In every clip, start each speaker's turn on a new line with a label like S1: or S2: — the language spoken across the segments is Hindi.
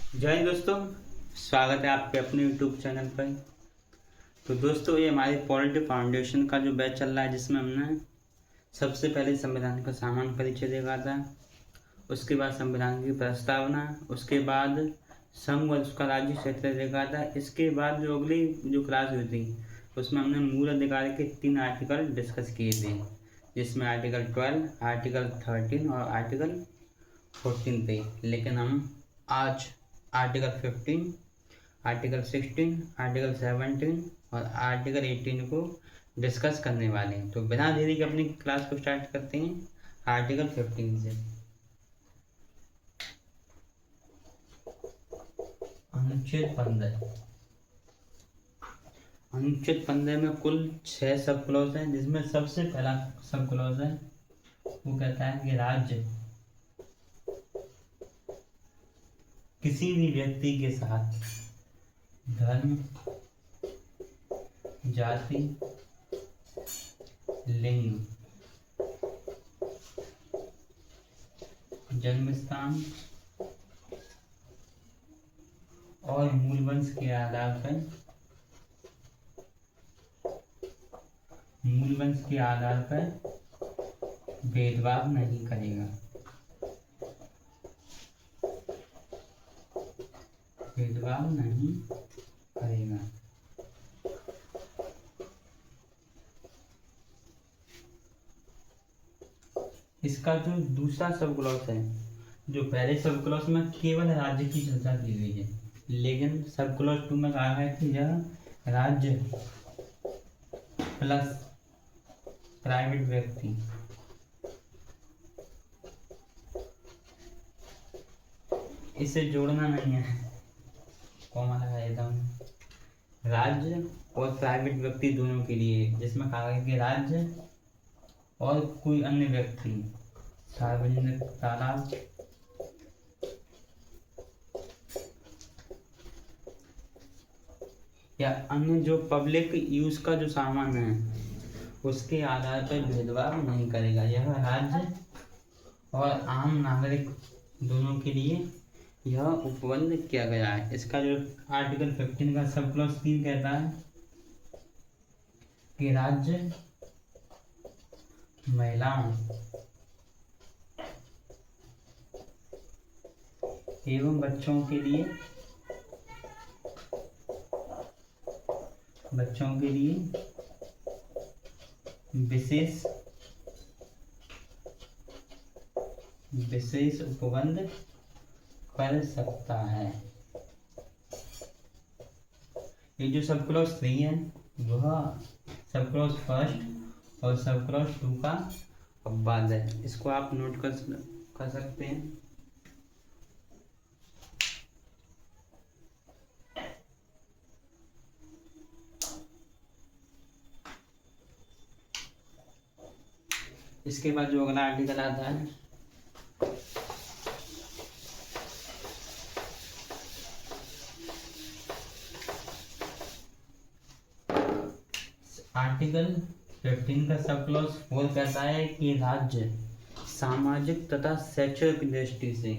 S1: जय हिंद दोस्तों। स्वागत है आपके अपने यूट्यूब चैनल पर। तो दोस्तों, ये हमारे पॉलिटी फाउंडेशन का जो बैच चल रहा है, जिसमें हमने सबसे पहले संविधान का सामान्य परिचय देखा था। उसके बाद संविधान की प्रस्तावना, उसके बाद संघ और उसका राज्य क्षेत्र देखा था। इसके बाद जो अगली जो क्लास हुई थी, उसमें हमने मूल अधिकार के 3 आर्टिकल डिस्कस किए थे, जिसमें आर्टिकल 12, आर्टिकल 13 और आर्टिकल 14 थे। लेकिन हम आज आर्टिकल 15, आर्टिकल 16, आर्टिकल 17 और आर्टिकल 18 को डिस्कस करने वाले हैं। तो बिना देरी के अपनी क्लास को स्टार्ट करते हैं आर्टिकल 15 से। अनुच्छेद 15। अनुच्छेद 15 में कुल 6 सब क्लॉज हैं, जिसमें सबसे पहला सब क्लॉज है वो कहता है कि राज्य किसी भी व्यक्ति के साथ धर्म, जाति, लिंग, जन्म स्थान और मूल वंश के आधार पर भेदभाव नहीं करेगा। भेदभाव नहीं करेगा। इसका जो दूसरा सब क्लॉज है, जो पहले सब क्लॉज में केवल राज्य की चर्चा की गई है, लेकिन सब क्लॉज 2 में कहा है कि यह राज्य प्लस प्राइवेट व्यक्ति इसे जोड़ना नहीं है, कॉमा लगा देता हूँ। राज्य और प्राइवेट व्यक्ति दोनों के लिए, जिसमें कहा गया कि राज्य और कोई अन्य व्यक्ति सार्वजनिक तालाब, या अन्य जो पब्लिक यूज का जो सामान है उसके आधार पर भेदभाव नहीं करेगा। यह राज्य और आम नागरिक दोनों के लिए यह उपबंध किया गया है। इसका जो आर्टिकल 15 का सब क्लॉज 3 कहता है कि राज्य महिलाओं एवं बच्चों के लिए विशेष उपबंध कर सकता है। ये जो सब क्लॉज 3 है वह सब क्लॉज 1 और सब क्लॉज 2 का अपवाद है। इसको आप नोट कर सकते हैं। इसके बाद जो अगला आर्टिकल आता है आर्टिकल 15 का सब क्लॉज 4 कहता है कि राज्य सामाजिक तथा शैक्षणिक दृष्टि से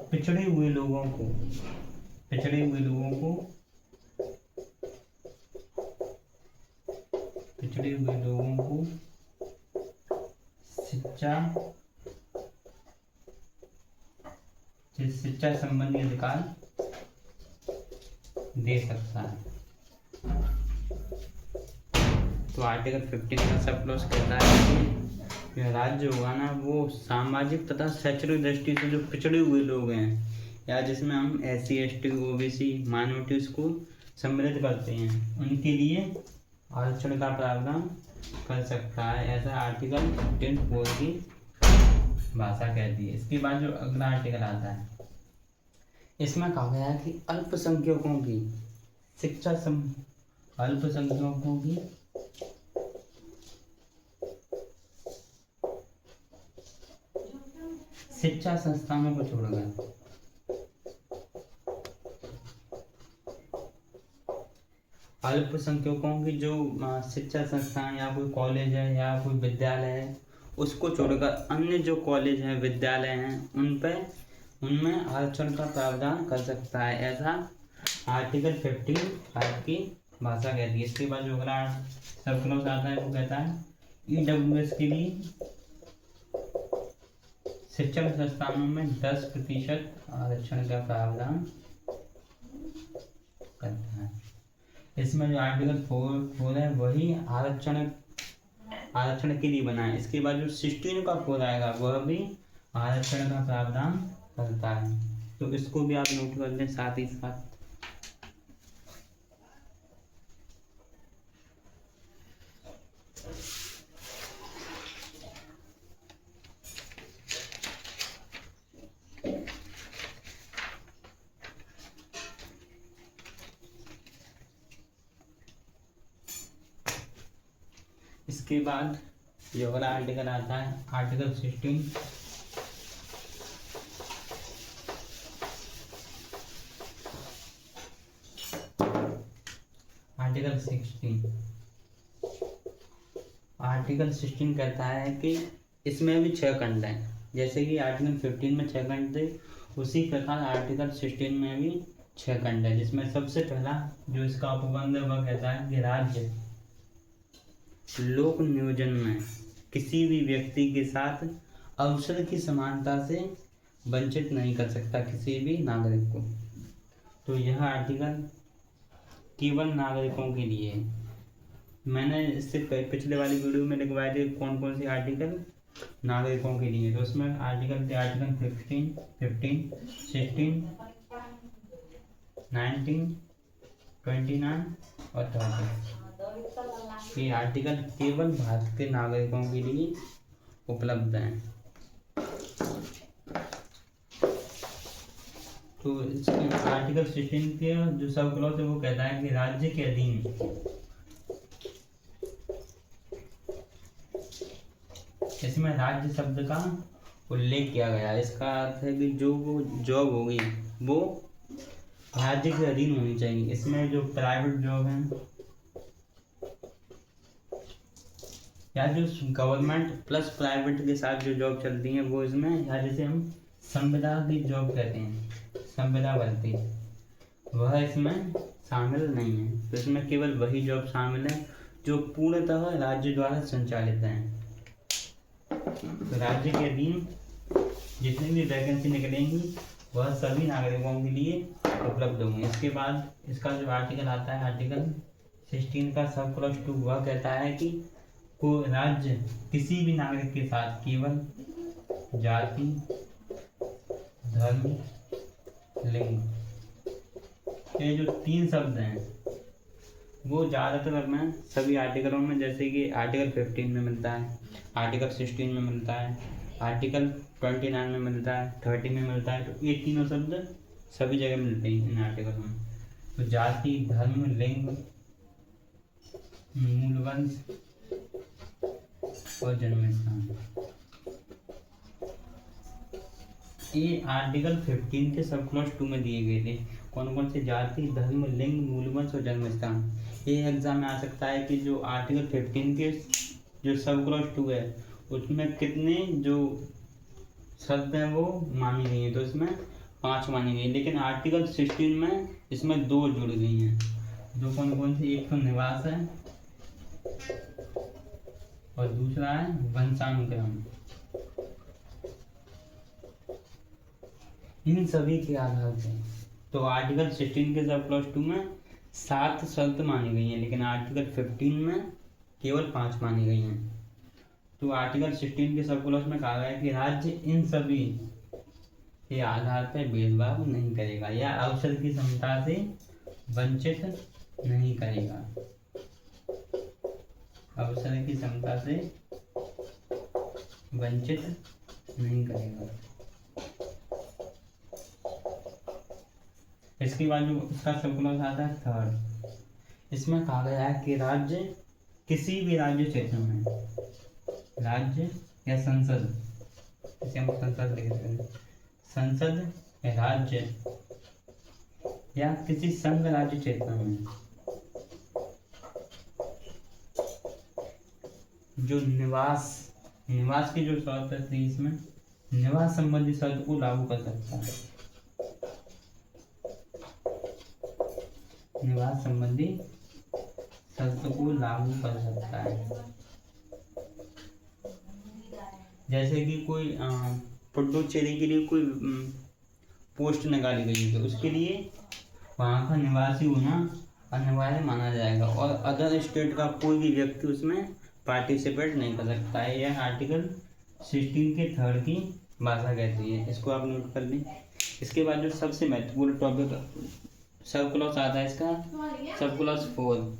S1: पिछड़े हुए लोगों को शिक्षा संबंधी अधिकार दे सकता है। तो आर्टिकल 15 का सब क्लॉज कहता है कि राज्य होगा ना, वो सामाजिक तथा शैक्षणिक दृष्टि से जो पिछड़े हुए लोग हैं, या जिसमें हम SC ST OBC माइनॉरिटीज को सम्मिलित करते हैं, उनके लिए आरक्षण का प्रावधान कर सकता है। ऐसा आर्टिकल 15(4) की भाषा कहती है। इसके बाद जो अगला आर्टिकल आता है, इसमें कहा गया है कि अल्पसंख्यकों की शिक्षा संस्थानों को छोड़कर अल्पसंख्यकों की जो शिक्षा संस्थान या कोई कॉलेज है या कोई विद्यालय है, उसको छोड़कर अन्य जो कॉलेज हैं विद्यालय हैं उनमें आरक्षण का प्रावधान कर सकता है, ऐसा आर्टिकल 15 की भाषा कहती है। इसके बाद जो अगला सब क्लॉज आता है वो कहता है ईडब्ल्यूएस के लिए शिक्षण संस्थानों में 10% आरक्षण का प्रावधान करता है। इसमें जो आर्टिकल 4 है वही आरक्षण के लिए बना है। इसके बाद जो 16 का 4 आएगा वह भी आरक्षण का प्रावधान करता है, तो इसको भी आप नोट कर लें साथ ही साथ। इसके बाद जो अगला आर्टिकल आता है आर्टिकल 16। आर्टिकल 16 कहता है कि इसमें भी 6 खंड हैं। जैसे कि आर्टिकल 15 में 6 खंड थे, उसी प्रकार आर्टिकल 16 में भी 6 खंड है, जिसमें सबसे पहला जो इसका उपबंध है वह कहता है कि राज्य लोक नियोजन में किसी भी व्यक्ति के साथ अवसर की समानता से वंचित नहीं कर सकता किसी भी नागरिक को। तो यह आर्टिकल केवल नागरिकों के लिए है। मैंने इससे पिछले वाली वीडियो में लिखवाए थे कौन कौन से आर्टिकल नागरिकों के लिए, तो उसमें आर्टिकल थे आर्टिकल 15, 16, 19, 29 और 30। ये आर्टिकल केवल भारत के नागरिकों के लिए उपलब्ध हैं। तो इसमें आर्टिकल 16 के जो सब क्लॉज है वो कहता है कि राज्य के अधीन इसमें राज्य शब्द का उल्लेख किया गया है। इसका अर्थ है कि जो वो जॉब होगी वो राज्य के अधीन होनी चाहिए। इसमें जो प्राइवेट जॉब है या जो गवर्नमेंट प्लस प्राइवेट के साथ जो जॉब चलती हैं वो इसमें, या जैसे हम संविदा की जॉब कहते हैं, संविदा भर्ती, वह इसमें शामिल नहीं है। तो इसमें केवल वही जॉब शामिल है जो पूर्णतः राज्य द्वारा संचालित हैं। तो राज्य के अधीन जितनी भी वैकेंसी निकलेंगी वह सभी नागरिकों के लिए उपलब्ध होंगी। इसके बाद इसका जो आर्टिकल आता है आर्टिकल 16 का सब क्लॉज 2 वह कहता है कि को राज्य किसी भी नागरिक के साथ केवल जाति, धर्म, लिंग, ये जो 3 शब्द हैं वो ज़्यादातर में सभी आर्टिकलों में, जैसे कि आर्टिकल 15 में मिलता है, आर्टिकल 16 में मिलता है, आर्टिकल 29 में मिलता है, 30 में मिलता है। तो ये तीनों शब्द सभी जगह मिलते हैं इन आर्टिकलों में। तो जाति, धर्म, लिंग, मूलवंश और जन्म स्थान, ये आर्टिकल 15 के सब क्लॉज 2 में दिए गए थे। कौन कौन से? जाति, धर्म, लिंग, मूलवंश और जन्म स्थान। ये एग्जाम में आ सकता है कि जो आर्टिकल 15 के जो सब क्लॉज 2 है उसमें कितने जो शब्द हैं वो मानी गई है, तो इसमें 5 मानी गई, लेकिन आर्टिकल 16 में इसमें 2 जुड़ गई हैं। दो कौन कौन से? एक तो निवास है और दूसरा है वंशानुक्रम। इन सभी के आधार पर तो आर्टिकल 16 के सब क्लॉज 2 में 7 शर्त मानी गई हैं, लेकिन आर्टिकल 15 में केवल 5 मानी गई हैं। तो आर्टिकल 16 के सब क्लॉज में कहा गया है कि राज्य इन सभी के आधार पर भेदभाव नहीं करेगा या अवसर की समता से वंचित नहीं करेगा, अवसर की समता से वंचित नहीं करेगा। इसके बाद जो इसका सब क्लॉज आता है 3rd, इसमें कहा गया है कि राज्य किसी भी राज्य क्षेत्र में, राज्य या संसद, इसे हम संसद लिख देते हैं, संसद राज्य या किसी संघ राज्य क्षेत्र में जो निवास निवास की जो शर्त है इसमें निवास संबंधी शर्त को लागू कर सकता है। निवास संबंधी शर्त को लागू कर सकता है। जैसे कि कोई पुडुचेरी के लिए कोई पोस्ट निकाली गई है तो उसके लिए वहाँ का निवासी होना अनिवार्य माना जाएगा और अदर स्टेट का कोई भी व्यक्ति उसमें पार्टिसिपेट नहीं कर सकता है। यह आर्टिकल 16 के थर्ड की भाषा कहती है। इसको आप नोट कर लें। इसके बाद जो सबसे महत्वपूर्ण टॉपिक सब क्लॉज आता है इसका सब क्लॉज 4।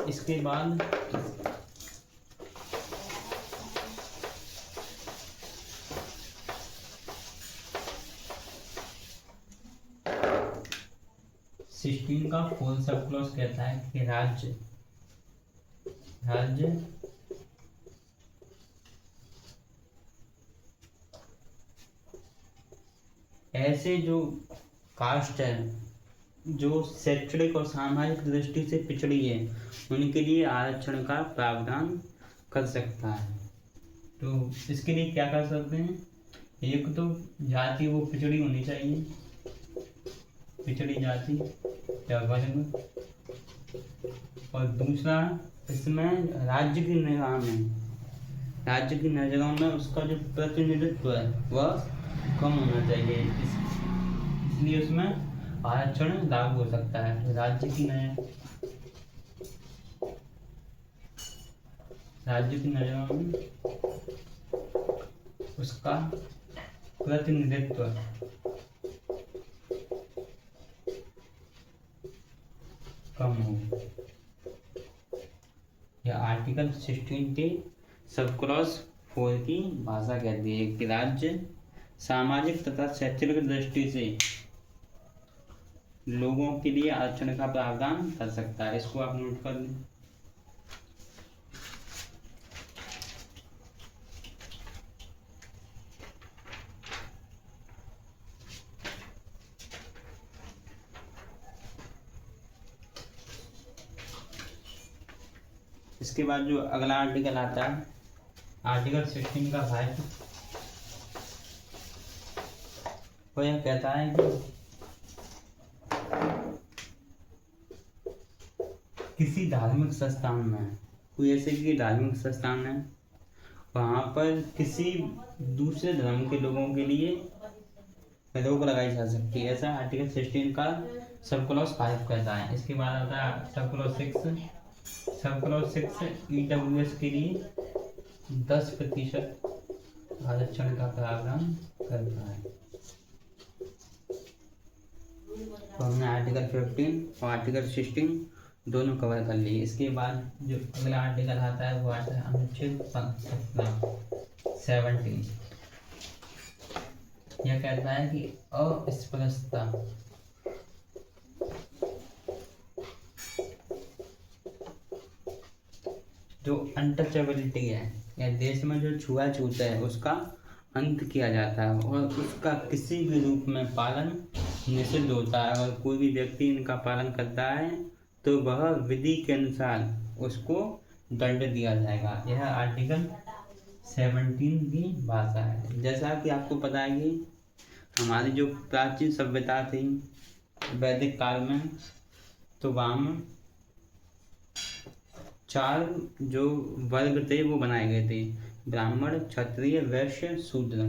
S1: इसके बाद सिक्सटीन का फोल सब क्लॉज कहता है कि राज्य ऐसे जो कास्ट है जो शैक्षणिक और सामाजिक दृष्टि से पिछड़ी है उनके लिए आरक्षण का प्रावधान कर सकता है। तो इसके लिए क्या कर सकते हैं? एक तो जाति वो पिछड़ी होनी चाहिए, पिछड़ी जाति या वर्ग, और दूसरा इसमें राज्य की निगाह में उसका जो प्रतिनिधित्व है वह कम होना चाहिए। इसलिए उसमें आरक्षण लागू हो सकता है। राज्य की निगाह में उसका प्रतिनिधित्व कम हो। यह आर्टिकल 16 के सब क्लॉज 4 की भाषा कहती है कि राज्य सामाजिक तथा शैक्षणिक दृष्टि से लोगों के लिए आरक्षण का प्रावधान कर सकता है। इसको आप नोट कर लें। इसके बाद जो अगला आर्टिकल आता है आर्टिकल 16 का 5 वो यह कहता है कि किसी धार्मिक संस्थान में कोई ऐसे कि धार्मिक संस्थान है वहाँ पर किसी दूसरे धर्म के लोगों के लिए रोक लगाई जा सकती है। ऐसा आर्टिकल 16 का सब क्लॉज 5 कहता है। इसके बाद आता है सब क्लॉज 6 EWS के लिए 10% आरक्षण का प्रावधान करता है। तो हमने आर्टिकल 15 और आर्टिकल 16 दोनों कवर कर लिए। इसके बाद जो अगला आर्टिकल आता है वो आता है अनुच्छेद 17। यह कहता है कि अस्पृश्यता जो अनटचेबिलिटी है या देश में जो छुआछूत है उसका अंत किया जाता है और उसका किसी भी रूप में पालन निषिद्ध होता है। अगर कोई भी व्यक्ति इनका पालन करता है तो वह विधि के अनुसार उसको दंड दिया जाएगा। यह आर्टिकल 17 की भाषा है। जैसा कि आपको पता है कि हमारी जो प्राचीन सभ्यता थी वैदिक काल में तो वहाँ में 4 जो वर्ग थे वो बनाए गए थे ब्राह्मण क्षत्रिय वैश्य शूद्र।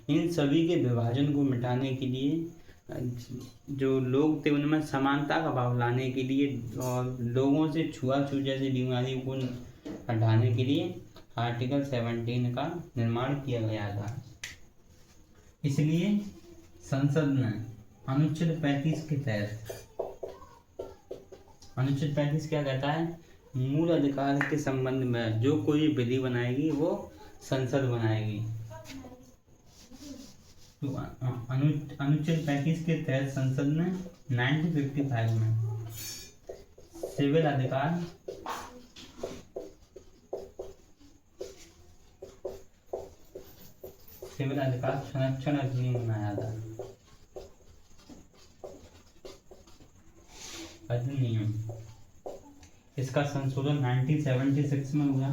S1: इन सभी के विभाजन को मिटाने के लिए जो लोग थे उनमें समानता का भाव लाने के लिए और लोगों से छुआछूत जैसी बीमारियों को हटाने के लिए आर्टिकल 17 का निर्माण किया गया था। इसलिए संसद ने अनुच्छेद 35 के तहत अनुच्छेद 35 क्या कहता है? मूल अधिकार के संबंध में जो कोई विधि बनाएगी वो संसद बनाएगी। तो अनुच्छेद 35 के तहत संसद ने 1955 में सिविल अधिकार संरक्षण अधिनियम बनाया था। अधिनियम, इसका संशोधन 1976 में हुआ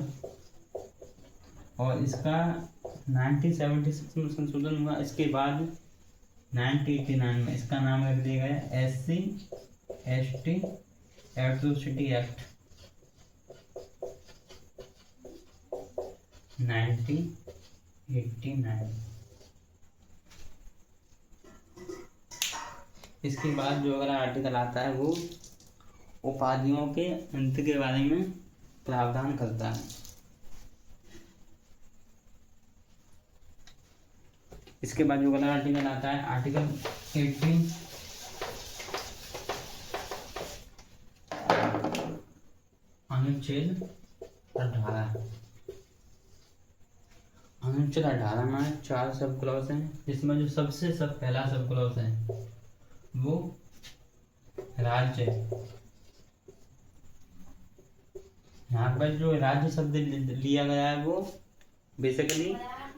S1: और इसका 1976 में संशोधन हुआ। इसके बाद 1989 में इसका नाम रख दिया गया SC/ST एट्रोसिटी एक्ट 1989। इसके बाद जो अगला आर्टिकल आता है वो उपाधियों के अंत के बारे में प्रावधान करता है। इसके बाद जो अगला आर्टिकल आता है आर्टिकल 18 अनुच्छेद 18। अनुच्छेद 18 में 4 सब क्लॉज हैं, जिसमें जो सबसे पहला सब क्लॉज है वो राज्य। यहाँ पर जो राज्य शब्द लिया गया है वो बेसिकली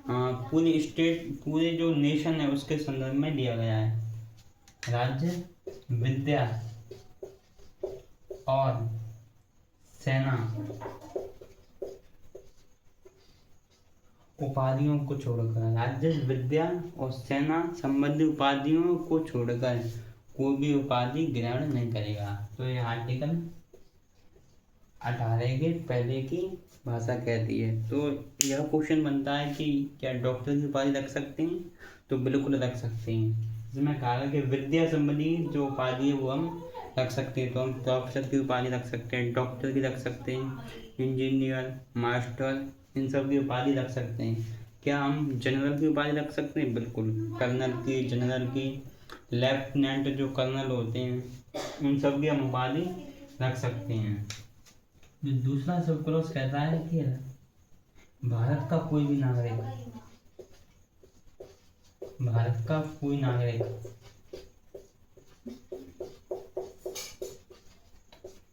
S1: पूरी स्टेट, पूरे जो नेशन है उसके संदर्भ में लिया गया है। राज्य, विद्या और सेना उपाधियों को छोड़कर, राज्य, विद्या और सेना संबंधी उपाधियों को छोड़कर कोई भी उपाधि ग्रहण नहीं करेगा। तो यह आर्टिकल 18 के पहले की भाषा कहती है। तो यह क्वेश्चन बनता है कि क्या डॉक्टर की उपाधि रख सकते हैं? तो बिल्कुल रख सकते हैं। इसमें कहा है कि विद्या संबंधी जो उपाधि है वो हम रख सकते हैं। तो हम प्रोफेसर की उपाधि रख सकते हैं, डॉक्टर की रख सकते हैं, इंजीनियर, मास्टर, इन सब की उपाधि रख सकते हैं। क्या हम जनरल की उपाधि रख सकते हैं? बिल्कुल, कर्नल की, जनरल की, लेफ्टिनेंट जो कर्नल होते हैं उन सब की हम उपाधि रख सकते हैं। जो दूसरा सब क्लॉज कहता है कि भारत का कोई भी नागरिक, भारत का कोई नागरिक,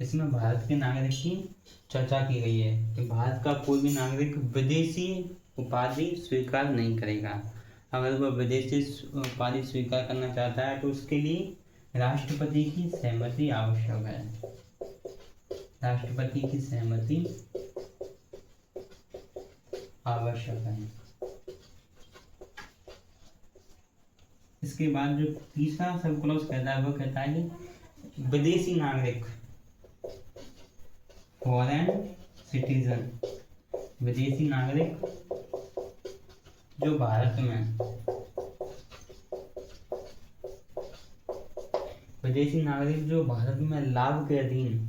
S1: इसमें भारत के नागरिक की चर्चा की गई है कि भारत का कोई भी नागरिक विदेशी उपाधि स्वीकार नहीं करेगा। अगर वह विदेशी उपाधि स्वीकार करना चाहता है तो उसके लिए राष्ट्रपति की सहमति आवश्यक है। राष्ट्रपति की सहमति आवश्यक है। इसके बाद जो तीसरा सब क्लॉज कहता है वो कहता है कि विदेशी नागरिक, फॉरेन सिटीजन, विदेशी नागरिक जो भारत में, विदेशी नागरिक जो भारत में लाभ के अधीन,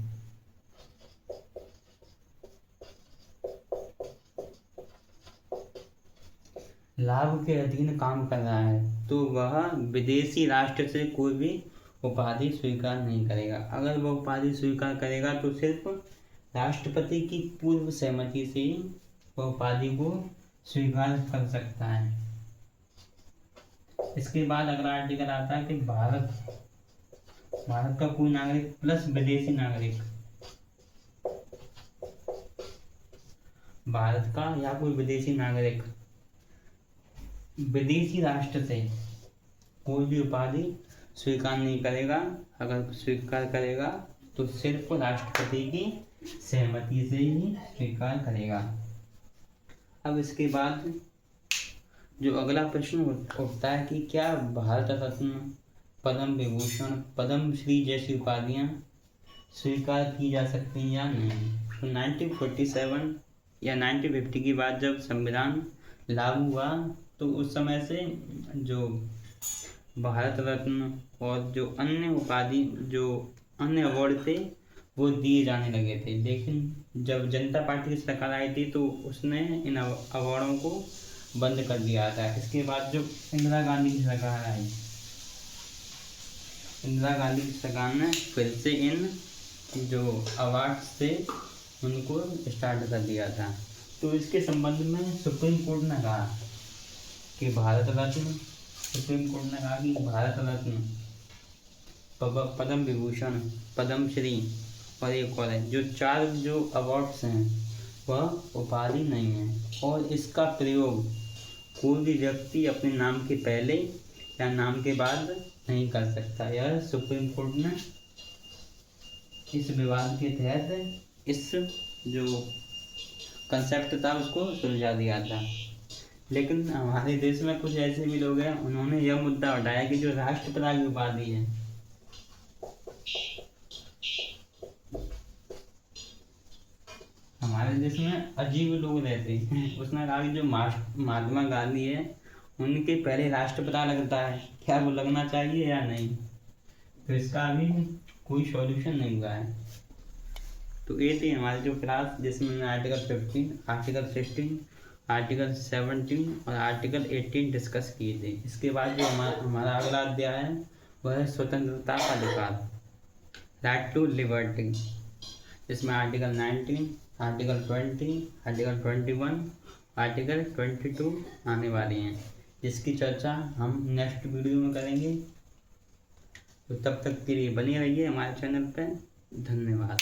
S1: लाभ के अधीन काम कर रहा है तो वह विदेशी राष्ट्र से कोई भी उपाधि स्वीकार नहीं करेगा। अगर वह उपाधि स्वीकार करेगा तो सिर्फ राष्ट्रपति की पूर्व सहमति से ही वह उपाधि को स्वीकार कर सकता है। इसके बाद अगला आर्टिकल आता है कि भारत का कोई नागरिक प्लस विदेशी नागरिक, भारत का या कोई विदेशी नागरिक विदेशी राष्ट्र से कोई भी उपाधि स्वीकार नहीं करेगा। अगर स्वीकार करेगा तो सिर्फ राष्ट्रपति की सहमति से ही स्वीकार करेगा। अब इसके बाद जो अगला प्रश्न उठता है कि क्या भारत रत्न, पद्म विभूषण, पद्म श्री जैसी उपाधियां स्वीकार की जा सकती हैं या नहीं। तो 1947 या 1950 की बात जब संविधान लागू हुआ तो उस समय से जो भारत रत्न और जो अन्य उपाधि, जो अन्य अवार्ड थे वो दिए जाने लगे थे। लेकिन जब जनता पार्टी की सरकार आई थी तो उसने इन अवार्डों को बंद कर दिया था। इसके बाद जो इंदिरा गांधी की सरकार आई, इंदिरा गांधी की सरकार ने फिर से इन जो अवार्ड्स थे उनको स्टार्ट कर दिया था। तो इसके संबंध में सुप्रीम कोर्ट ने कहा कि भारत रत्न, सुप्रीम कोर्ट ने कहा कि भारत रत्न, पद्म विभूषण, पद्म श्री और एक और है, जो 4 जो अवार्ड्स हैं वह उपाधि नहीं है और इसका प्रयोग कोई भी व्यक्ति अपने नाम के पहले या नाम के बाद नहीं कर सकता। यह सुप्रीम कोर्ट ने इस विवाद के तहत इस जो कंसेप्ट था उसको सुलझा दिया था। लेकिन हमारे देश में कुछ ऐसे भी लोग हैं, उन्होंने यह मुद्दा उठाया कि जो राष्ट्रपिता की उपाधि है, हमारे देश में अजीब लोग रहते हैं। उसने कहा कि जो महात्मा गांधी है उनके पहले राष्ट्रपिता लगता है, क्या वो लगना चाहिए या नहीं? तो इसका अभी कोई सॉल्यूशन नहीं हुआ है। तो ये थी हमारी जो क्लास, जिसमें आर्टिकल 15, आर्टिकल 16, आर्टिकल 17 और आर्टिकल 18 डिस्कस किए थे। इसके बाद जो हमारा अगला अध्याय है वह है स्वतंत्रता का अधिकार, राइट टू लिबर्टी, जिसमें आर्टिकल 19, आर्टिकल 20, आर्टिकल 21, आर्टिकल 22 आने वाली हैं, जिसकी चर्चा हम नेक्स्ट वीडियो में करेंगे। तो तब तक के लिए बने रहिए हमारे चैनल पर। धन्यवाद।